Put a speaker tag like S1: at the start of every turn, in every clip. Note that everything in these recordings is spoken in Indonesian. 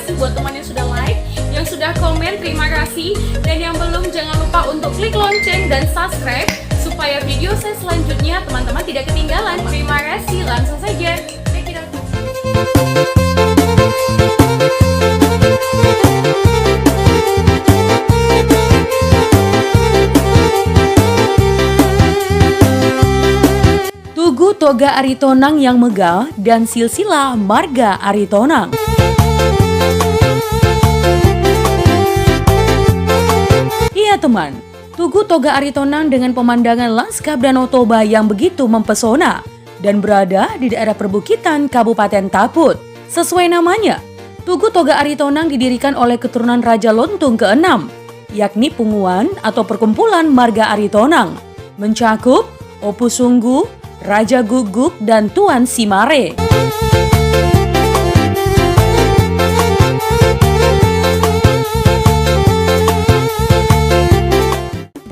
S1: kasih buat teman yang sudah like, yang sudah komen, terima kasih. Dan yang belum, jangan lupa untuk klik lonceng dan subscribe supaya video saya selanjutnya teman-teman tidak ketinggalan. Terima kasih, langsung saja. Check it out. Tugu Toga Aritonang yang megah dan silsilah marga Aritonang. Iya teman, Tugu Toga Aritonang dengan pemandangan lanskap Danau Toba yang begitu mempesona dan berada di daerah perbukitan Kabupaten Taput. Sesuai namanya, Tugu Toga Aritonang didirikan oleh keturunan Raja Lontung ke-6, yakni Punguan atau perkumpulan marga Aritonang, mencakup Opu Sunggu, Raja Guguk, dan Tuan Simare.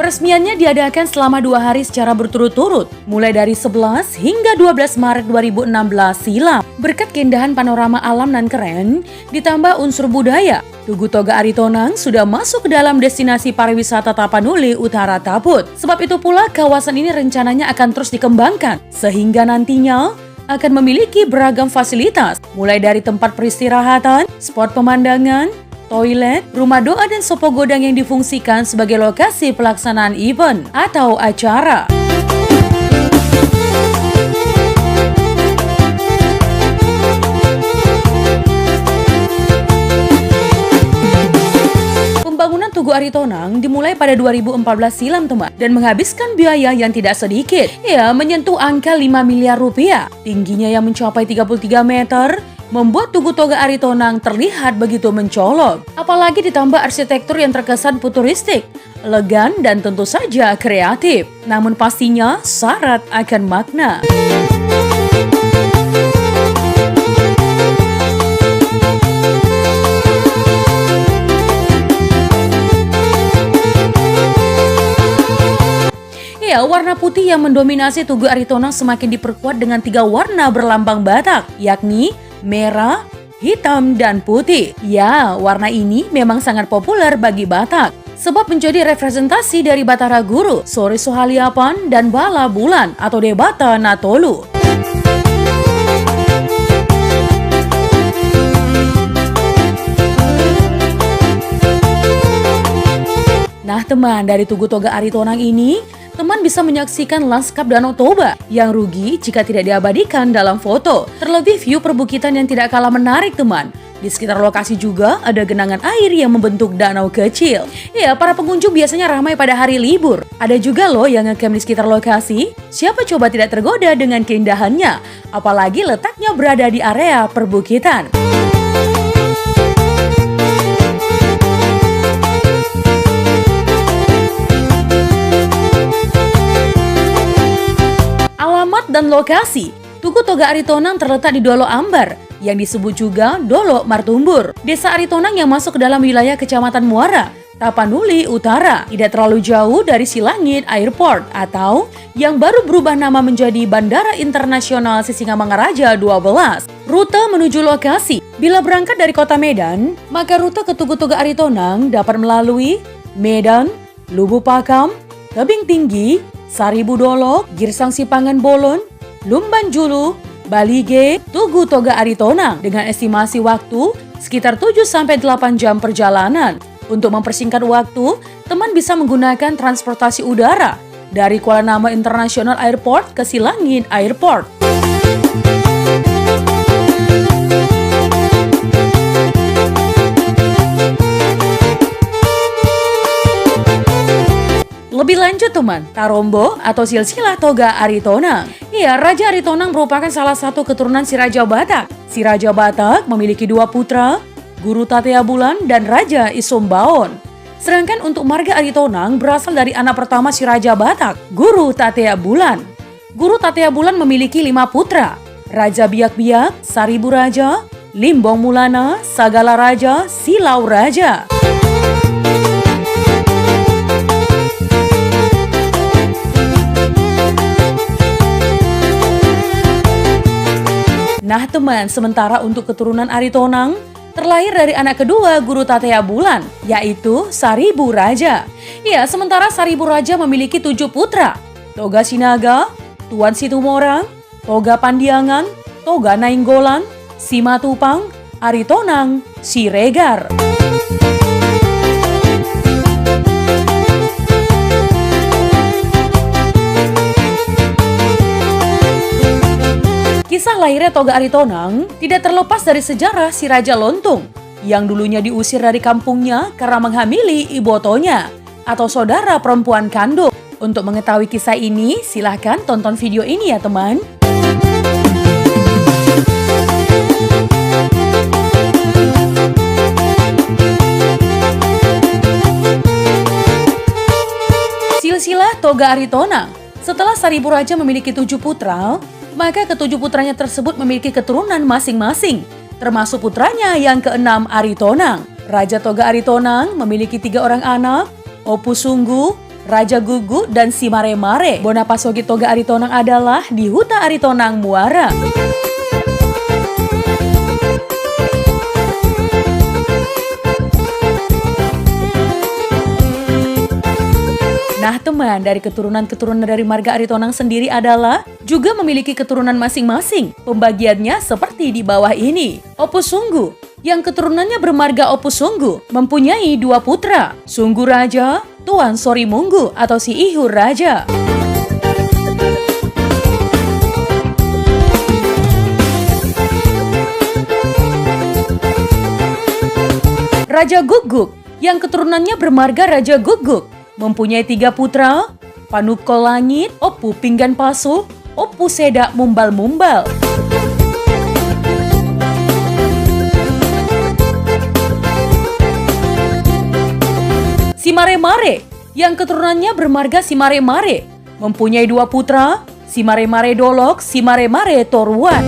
S1: Peresmiannya diadakan selama 2 hari secara berturut-turut, mulai dari 11 hingga 12 Maret 2016 silam. Berkat keindahan panorama alam dan keren, ditambah unsur budaya, Tugu Toga Aritonang sudah masuk ke dalam destinasi pariwisata Tapanuli Utara Taput. Sebab itu pula kawasan ini rencananya akan terus dikembangkan, sehingga nantinya akan memiliki beragam fasilitas, mulai dari tempat peristirahatan, spot pemandangan, toilet, rumah doa, dan sopo godang yang difungsikan sebagai lokasi pelaksanaan event atau acara. Pembangunan Tugu Aritonang dimulai pada 2014 silam teman dan menghabiskan biaya yang tidak sedikit. Ya, menyentuh angka 5 miliar rupiah. Tingginya yang mencapai 33 meter membuat Tugu Toga Aritonang terlihat begitu mencolok. Apalagi ditambah arsitektur yang terkesan futuristik, elegan, dan tentu saja kreatif. Namun pastinya syarat akan makna. Ya, warna putih yang mendominasi Tugu Aritonang semakin diperkuat dengan 3 warna berlambang Batak, yakni merah, hitam, dan putih. Ya, warna ini memang sangat populer bagi Batak, sebab menjadi representasi dari Batara Guru, Sore Sohaliapan, dan Bala Bulan atau Debata Natolu. Nah teman, dari Tugu Toga Aritonang ini, teman bisa menyaksikan lanskap Danau Toba yang rugi jika tidak diabadikan dalam foto. Terlebih view perbukitan yang tidak kalah menarik teman. Di sekitar lokasi juga ada genangan air yang membentuk danau kecil. Ya, para pengunjung biasanya ramai pada hari libur. Ada juga loh yang ngecamp di sekitar lokasi. Siapa coba tidak tergoda dengan keindahannya? Apalagi letaknya berada di area perbukitan. Dan lokasi, Tugu Toga Aritonang terletak di Dolo Ambar, yang disebut juga Dolo Martumbur, Desa Aritonang yang masuk ke dalam wilayah Kecamatan Muara, Tapanuli Utara, tidak terlalu jauh dari Silangit Airport atau yang baru berubah nama menjadi Bandara Internasional Sisingamangaraja 12. Rute menuju lokasi, bila berangkat dari kota Medan, maka rute ke Tugu Toga Aritonang dapat melalui Medan, Lubu Pakam, Tebing Tinggi, Saribu Dolok, Girsang Sipangan Bolon, Lumban Julu, Balige, Tugu Toga Aritonang dengan estimasi waktu sekitar 7-8 jam perjalanan. Untuk mempersingkat waktu, teman bisa menggunakan transportasi udara dari Kuala Nama International Airport ke Silangit Airport. Lebih lanjut teman, Tarombo atau silsilah Toga Aritonang. Ya, Raja Aritonang merupakan salah satu keturunan si Raja Batak. Si Raja Batak memiliki 2 putra, Guru Tatea Bulan dan Raja Isombaon. Sedangkan untuk marga Aritonang berasal dari anak pertama si Raja Batak, Guru Tatea Bulan. Guru Tatea Bulan memiliki 5 putra, Raja Biak-Biak, Saribu Raja, Limbong Mulana, Sagala Raja, Silau Raja. Nah teman, sementara untuk keturunan Aritonang, terlahir dari anak kedua Guru Tatea Bulan, yaitu Saribu Raja. Ya, sementara Saribu Raja memiliki 7 putra, Toga Sinaga, Tuan Situmorang, Toga Pandiangan, Toga Nainggolan, Simatupang, Aritonang, Siregar. Kisah lahirnya Toga Aritonang tidak terlepas dari sejarah si Raja Lontong yang dulunya diusir dari kampungnya karena menghamili ibotonya atau saudara perempuan kandung. Untuk mengetahui kisah ini, silahkan tonton video ini ya teman. Silsilah Toga Aritonang. Setelah Saribu Raja memiliki 7 putra, maka ke-7 putranya tersebut memiliki keturunan masing-masing, termasuk putranya yang ke-6 Aritonang. Raja Toga Aritonang memiliki 3 orang anak, Opu Sunggu, Raja Gugu, dan Simare-Mare. Bonapasogi Toga Aritonang adalah di Huta Aritonang Muara. Nah teman, dari keturunan-keturunan dari marga Aritonang sendiri adalah juga memiliki keturunan masing-masing. Pembagiannya seperti di bawah ini. Opu Sunggu, yang keturunannya bermarga Opu Sunggu, mempunyai 2 putra, Sunggu Raja, Tuan Sorimunggu atau si Ihur Raja. Raja Guguk, yang keturunannya bermarga Raja Guguk, mempunyai 3 putra, Panukol Langit, Opu Pinggan Pasu, Opu Sedak Mumbal-Mumbal. Simare-Mare, yang keturunannya bermarga Simare-Mare, mempunyai 2 putra, Simare-Mare Dolok, Simare-Mare Toruan.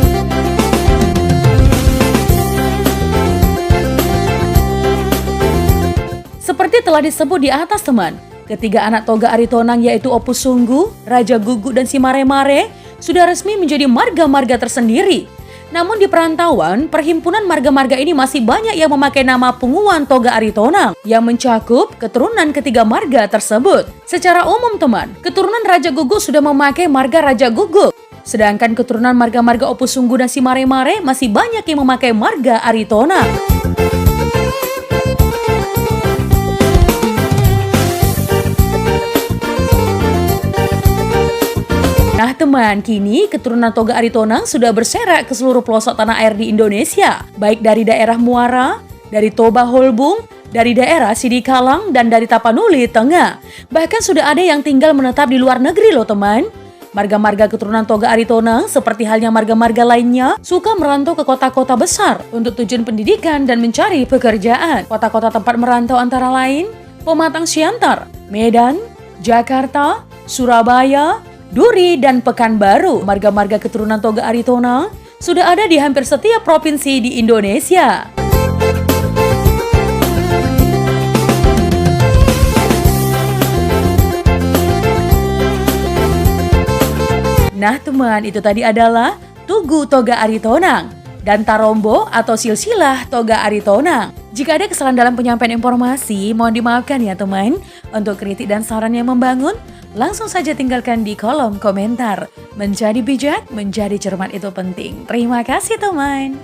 S1: Seperti telah disebut di atas teman, ketiga anak Toga Aritonang yaitu Opu Sunggu, Raja Gugu, dan Simare-Mare sudah resmi menjadi marga-marga tersendiri. Namun di perantauan, perhimpunan marga-marga ini masih banyak yang memakai nama Punguan Toga Aritonang yang mencakup keturunan ketiga marga tersebut. Secara umum teman, keturunan Raja Gugu sudah memakai marga Raja Gugu. Sedangkan keturunan marga-marga Opu Sunggu dan Simare-Mare masih banyak yang memakai marga Aritonang. Nah teman, kini keturunan Toga Aritonang sudah berserak ke seluruh pelosok tanah air di Indonesia, baik dari daerah Muara, dari Toba Holbung, dari daerah Sidikalang, dan dari Tapanuli Tengah. Bahkan sudah ada yang tinggal menetap di luar negeri loh teman. Marga-marga keturunan Toga Aritonang seperti halnya marga-marga lainnya suka merantau ke kota-kota besar untuk tujuan pendidikan dan mencari pekerjaan. Kota-kota tempat merantau antara lain Pematang Siantar, Medan, Jakarta, Surabaya, Duri, dan Pekanbaru. Marga-marga keturunan Toga Aritonang sudah ada di hampir setiap provinsi di Indonesia. Nah teman, itu tadi adalah Tugu Toga Aritonang dan Tarombo atau silsilah Toga Aritonang. Jika ada kesalahan dalam penyampaian informasi, mohon dimaafkan ya teman. Untuk kritik dan saran yang membangun, langsung saja tinggalkan di kolom komentar. Menjadi bijak, menjadi cermat itu penting. Terima kasih teman.